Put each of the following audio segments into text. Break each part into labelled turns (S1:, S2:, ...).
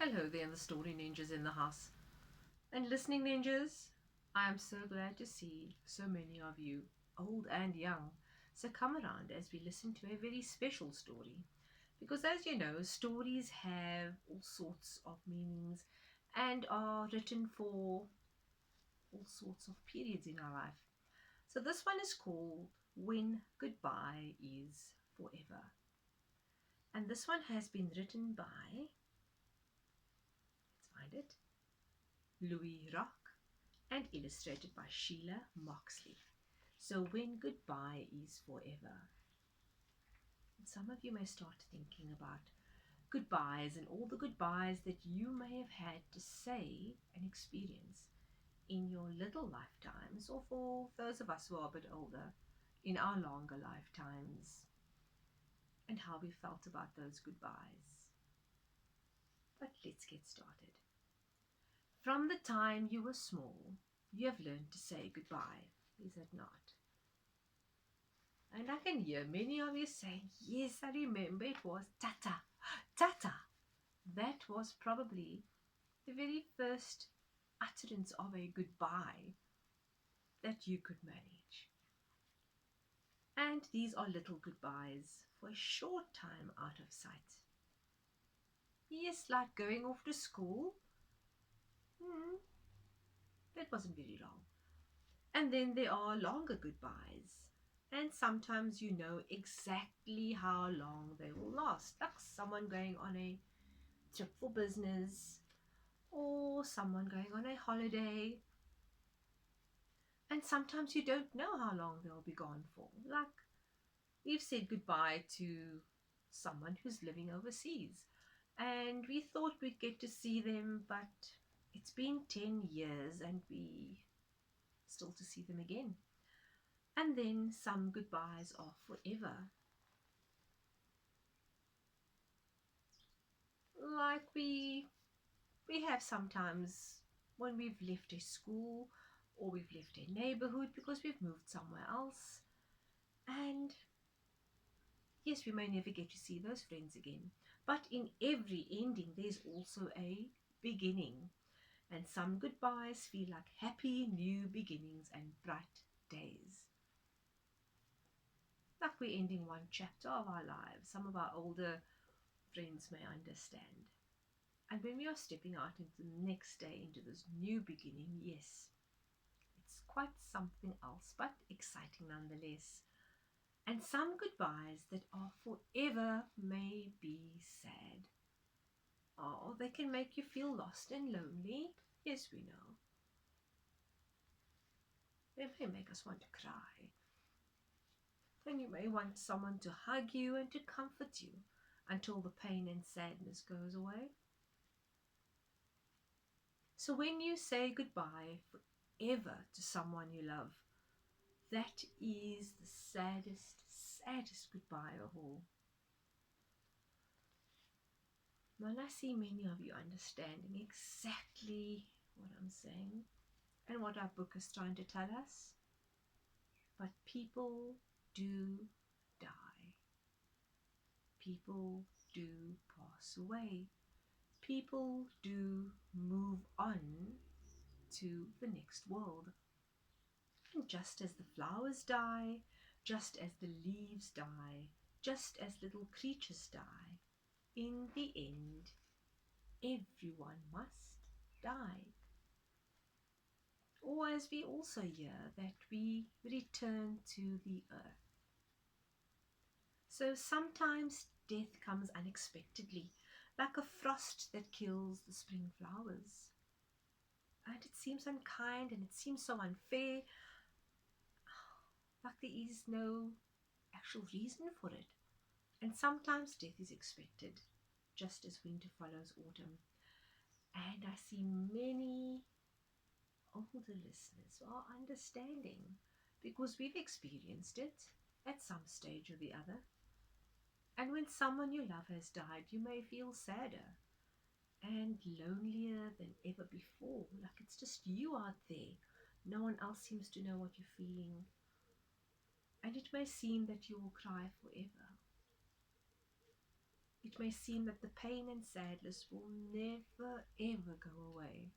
S1: Hello there, the story ninjas in the house. And listening ninjas, I am so glad to see so many of you, old and young. So come around as we listen to a very special story. Because as you know, stories have all sorts of meanings and are written for all sorts of periods in our life. So this one is called When Goodbye is Forever. And this one has been written by, let's find it, Lois Rock and illustrated by Sheila Moxley. So when goodbye is forever. And some of you may start thinking about goodbyes and all the goodbyes that you may have had to say and experience in your little lifetimes, or for those of us who are a bit older, in our longer lifetimes, and how we felt about those goodbyes. But let's get started. From the time you were small, you have learned to say goodbye, is it not? And I can hear many of you saying, yes, I remember it was tata, tata. That was probably the very first utterance of a goodbye that you could manage. And these are little goodbyes for a short time out of sight. Yes, like going off to school. That wasn't very long. And then there are longer goodbyes. And sometimes you know exactly how long they will last. Like someone going on a trip for business or someone going on a holiday. And sometimes you don't know how long they'll be gone for. Like we've said goodbye to someone who's living overseas. And we thought we'd get to see them, but it's been 10 years and we still to see them again. And then some goodbyes are forever. Like we have sometimes when we've left a school or we've left a neighborhood because we've moved somewhere else. And yes, we may never get to see those friends again. But in every ending, there's also a beginning. And some goodbyes feel like happy new beginnings and bright days. Like we're ending one chapter of our lives. Some of our older friends may understand. And when we are stepping out into the next day, into this new beginning, yes, it's quite something else, but exciting nonetheless. And some goodbyes that are forever may be sad. Oh, they can make you feel lost and lonely. Yes, we know. They may make us want to cry. And you may want someone to hug you and to comfort you until the pain and sadness goes away. So when you say goodbye forever to someone you love, that is the saddest goodbye of all. Well, I see many of you understanding exactly what I'm saying and what our book is trying to tell us. But people do die. People do pass away. People do move on to the next world. And just as the flowers die, just as the leaves die, just as little creatures die, in the end, everyone must die. Or as we also hear that we return to the earth. So sometimes death comes unexpectedly, like a frost that kills the spring flowers. And it seems unkind and it seems so unfair, like there is no actual reason for it. And sometimes death is expected, just as winter follows autumn. And I see many older listeners who are understanding because we've experienced it at some stage or the other. And when someone you love has died, you may feel sadder and lonelier than ever before. Like it's just you out there. No one else seems to know what you're feeling. And it may seem that you will cry forever. It may seem that the pain and sadness will never ever go away,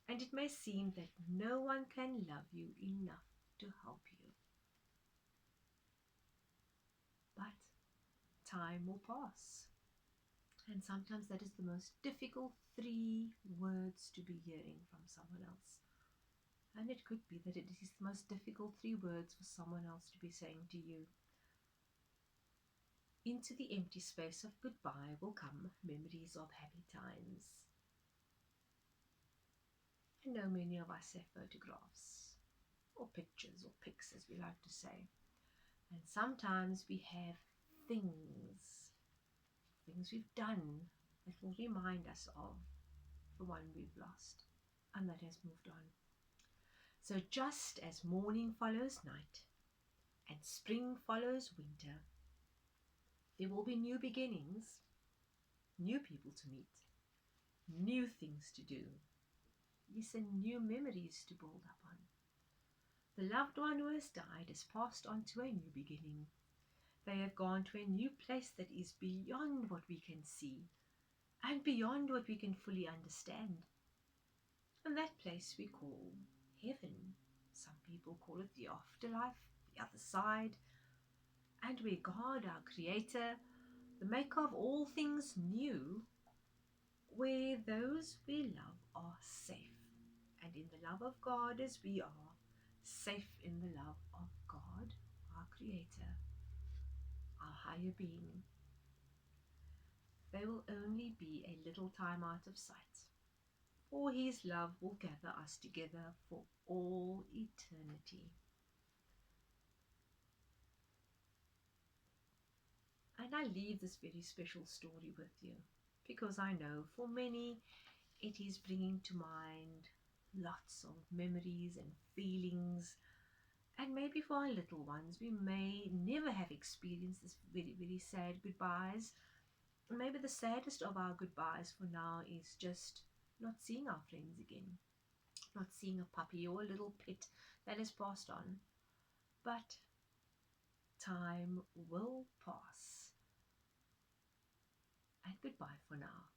S1: and it may seem that no one can love you enough to help you. But time will pass, and sometimes that is the most difficult 3 words to be hearing from someone else. And it could be that it is the most difficult 3 words for someone else to be saying to you. Into the empty space of goodbye will come memories of happy times. I know many of us have photographs, or pictures, or pics as we like to say. And sometimes we have things we've done that will remind us of the one we've lost and that has moved on. So just as morning follows night and spring follows winter, there will be new beginnings, new people to meet, new things to do, yes, and new memories to build up on. The loved one who has died has passed on to a new beginning. They have gone to a new place that is beyond what we can see and beyond what we can fully understand. And that place we call heaven. Some people call it the afterlife, the other side, and where God, our Creator, the maker of all things new, where those we love are safe, and in the love of God as we are, safe in the love of God, our Creator, our higher being. They will only be a little time out of sight, for His love will gather us together for all eternity. And I leave this very special story with you because I know for many it is bringing to mind lots of memories and feelings. And maybe for our little ones, we may never have experienced this very, very sad goodbyes. Maybe the saddest of our goodbyes for now is just not seeing our friends again, not seeing a puppy or a little pet that has passed on. But time will pass. And goodbye for now.